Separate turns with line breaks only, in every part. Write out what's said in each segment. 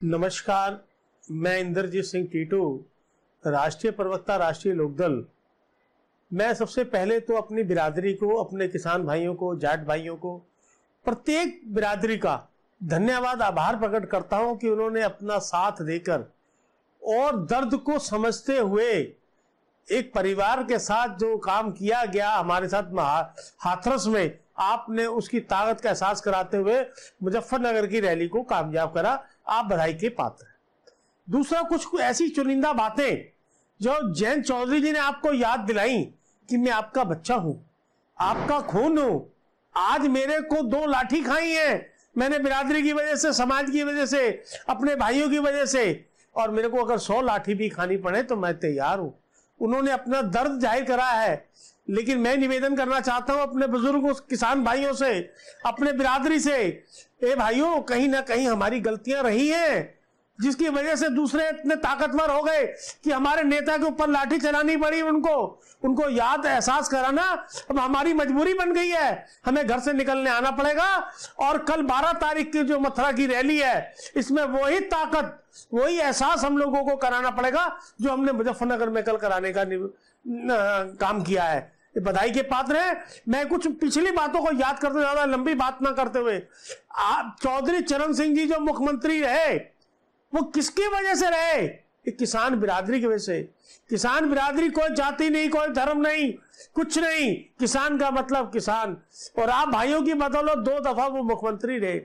नमस्कार, मैं इंद्रजीत सिंह टीटू, राष्ट्रीय प्रवक्ता, राष्ट्रीय लोकदल। मैं सबसे पहले तो अपनी बिरादरी को, अपने किसान भाइयों को, जाट भाइयों को, प्रत्येक बिरादरी का धन्यवाद, आभार प्रकट करता हूं कि उन्होंने अपना साथ देकर और दर्द को समझते हुए एक परिवार के साथ जो काम किया गया हमारे साथ हाथरस में, आपने उसकी ताकत का एहसास कराते हुए मुजफ्फरनगर की रैली को कामयाब करा। आप बधाई के पात्र हैं। दूसरा, कुछ ऐसी चुनिंदा बातें जो जयंत चौधरी जी ने आपको याद दिलाई कि मैं आपका बच्चा हूं, आपका खून हूं। आज मेरे को 2 लाठी खाई है मैंने, बिरादरी की वजह से, समाज की वजह से, अपने भाइयों की वजह से, और मेरे को अगर 100 लाठी भी खानी पड़े तो मैं तैयार हूं। उन्होंने अपना दर्द जाहिर करा है, लेकिन मैं निवेदन करना चाहता हूं अपने बुजुर्गों, किसान भाइयों से, अपने बिरादरी से, ए भाइयों, कहीं ना कहीं हमारी गलतियां रही हैं, जिसकी वजह से दूसरे इतने ताकतवर हो गए कि हमारे नेता के ऊपर लाठी चलानी पड़ी। उनको याद एहसास कराना अब हमारी मजबूरी बन गई है। हमें घर से निकलने आना पड़ेगा और कल 12 तारीख की जो मथुरा की रैली है, इसमें वही ताकत, वही एहसास हम लोगों को कराना पड़ेगा जो हमने मुजफ्फरनगर में कल कराने का काम किया है। ये बधाई के पात्र है। मैं कुछ पिछली बातों को याद करते, ज्यादा लंबी बात ना करते हुए, चौधरी चरण सिंह जी जो मुख्यमंत्री रहे, वो किसकी वजह से रहे? किसान बिरादरी की वजह से। किसान बिरादरी कोई जाति नहीं, कोई धर्म नहीं, कुछ नहीं, किसान का मतलब किसान। और आप भाइयों की बदौलत 2 दफा वो मुख्यमंत्री रहे।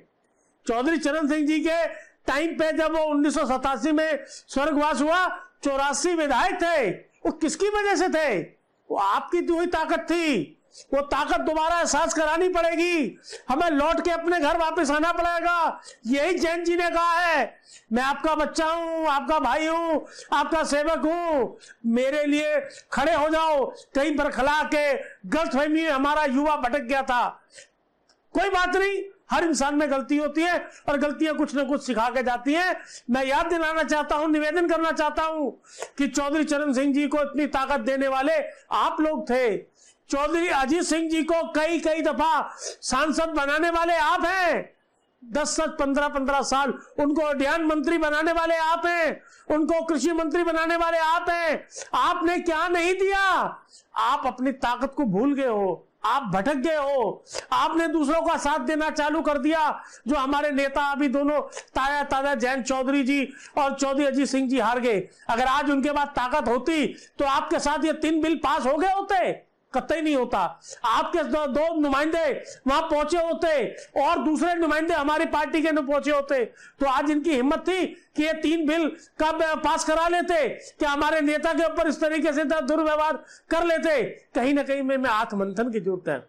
चौधरी चरण सिंह जी के टाइम पे जब वो 1987 में स्वर्गवास हुआ, 84 विधायक थे। वो किसकी वजह से थे? वो आपकी दी हुई ताकत थी। वो ताकत दोबारा एहसास करानी पड़ेगी। हमें लौट के अपने घर वापस आना पड़ेगा। यही जैन जी ने कहा है, मैं आपका बच्चा हूं, आपका भाई हूं, आपका सेवक हूं, मेरे लिए खड़े हो जाओ। कहीं पर खला के गलतफहमी में हमारा युवा भटक गया था। कोई बात नहीं, हर इंसान में गलती होती है और गलतियां कुछ ना कुछ सिखा के जाती हैं। मैं याद दिलाना चाहता हूं, निवेदन करना चाहता हूं कि चौधरी चरण सिंह जी को इतनी ताकत देने वाले आप लोग थे। चौधरी अजीत सिंह जी को कई दफा सांसद बनाने वाले आप हैं। 10-15 साल उनको उद्यान मंत्री बनाने वाले आप हैं, उनको कृषि मंत्री बनाने वाले आप हैं। आपने क्या नहीं दिया? आप अपनी ताकत को भूल गए हो, आप भटक गए हो। आपने दूसरों का साथ देना चालू कर दिया। जो हमारे नेता अभी दोनों ताजा जयंत चौधरी जी और चौधरी अजीत सिंह जी हार गए। अगर आज उनके पास ताकत होती तो आपके साथ ये 3 बिल पास हो गए होते? कतई नहीं होता। आपके 2 नुमाइंदे वहां पहुंचे होते और दूसरे नुमाइंदे हमारी पार्टी के न पहुंचे होते, तो आज इनकी हिम्मत थी कि ये 3 बिल कब पास करा लेते, कि हमारे नेता के ऊपर इस तरीके से दुर्व्यवहार कर लेते। कहीं ना कहीं में हाथ मंथन की जरूरत है।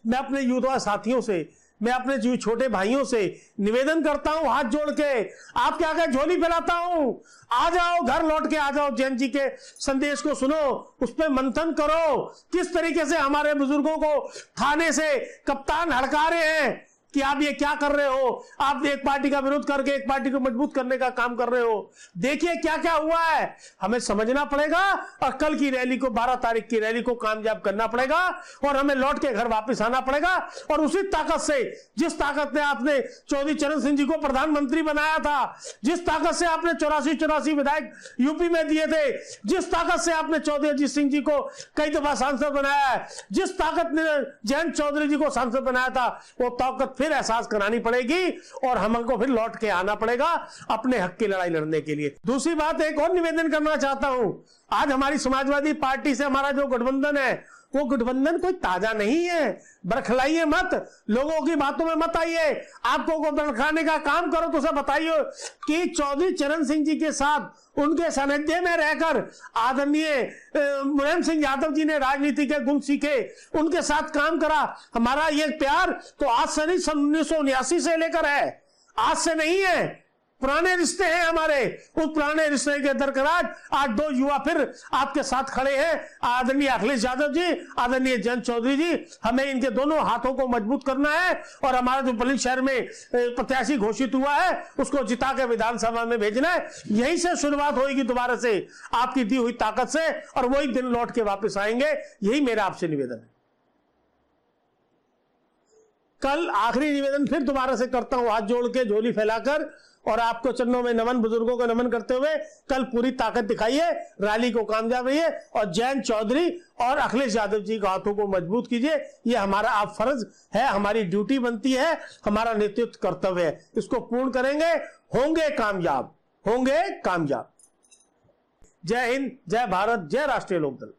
मैं अपने युवा साथियों से, मैं अपने छोटे भाइयों से निवेदन करता हूं, हाथ जोड़ के आपके आगे झोली फैलाता हूं, आ जाओ, घर लौट के आ जाओ। जैन जी के संदेश को सुनो, उस पर मंथन करो। किस तरीके से हमारे बुजुर्गों को थाने से कप्तान हड़का रहे हैं कि आप ये क्या कर रहे हो, आप एक पार्टी का विरोध करके एक पार्टी को मजबूत करने का काम कर रहे हो। देखिए क्या क्या हुआ है, हमें समझना पड़ेगा और कल की रैली को, 12 तारीख की रैली को कामयाब करना पड़ेगा और हमें लौट के घर वापस आना पड़ेगा। और उसी ताकत से, जिस ताकत ने आपने चौधरी चरण सिंह जी को प्रधानमंत्री बनाया था, जिस ताकत से आपने 84 विधायक यूपी में दिए थे, जिस ताकत से आपने चौधरी अजीत सिंह जी को कई दफा सांसद बनाया है, जिस ताकत ने जयंत चौधरी जी को सांसद बनाया था, वो ताकत फिर एहसास करानी पड़ेगी और हमको फिर लौट के आना पड़ेगा अपने हक की लड़ाई लड़ने के लिए। दूसरी बात, एक और निवेदन करना चाहता हूं। आज हमारी समाजवादी पार्टी से हमारा जो गठबंधन है, वो गठबंधन कोई ताजा नहीं है। बरखलाइए मत, लोगों की बातों में मत आइए। आपको को बरखाने का काम करो तो उसे बताइए कि चौधरी चरण सिंह जी के साथ, उनके सानिध्य में रहकर आदरणीय मुलायम सिंह यादव जी ने राजनीति के गुण सीखे, उनके साथ काम करा। हमारा ये प्यार तो आज से नहीं, 1979 से लेकर है, आज से नहीं है। पुराने रिश्ते हैं हमारे। उस पुराने रिश्ते के दरकरार आज 2 युवा फिर आपके साथ खड़े हैं, आदरणीय अखिलेश यादव जी, आदरणीय जयंत चौधरी जी। हमें इनके दोनों हाथों को मजबूत करना है और हमारा जो बुलंदशहर में प्रत्याशी घोषित हुआ है, उसको जिता के विधानसभा में भेजना है। यहीं से शुरुआत होगी दोबारा से आपकी दी हुई ताकत से, और वही दिन लौट के वापस आएंगे। यही मेरा आपसे निवेदन है। कल आखिरी निवेदन फिर दोबारा से करता हूं, हाथ जोड़ के झोली फैलाकर और आपको चरणों में नमन, बुजुर्गों को नमन करते हुए, कल पूरी ताकत दिखाइए, रैली को कामयाब रहिए और जयंत चौधरी और अखिलेश यादव जी के हाथों को मजबूत कीजिए। ये हमारा आप फर्ज है, हमारी ड्यूटी बनती है, हमारा नेतृत्व कर्तव्य है, इसको पूर्ण करेंगे, होंगे कामयाब, होंगे कामयाब। जय हिंद, जय भारत, जय राष्ट्रीय लोकदल।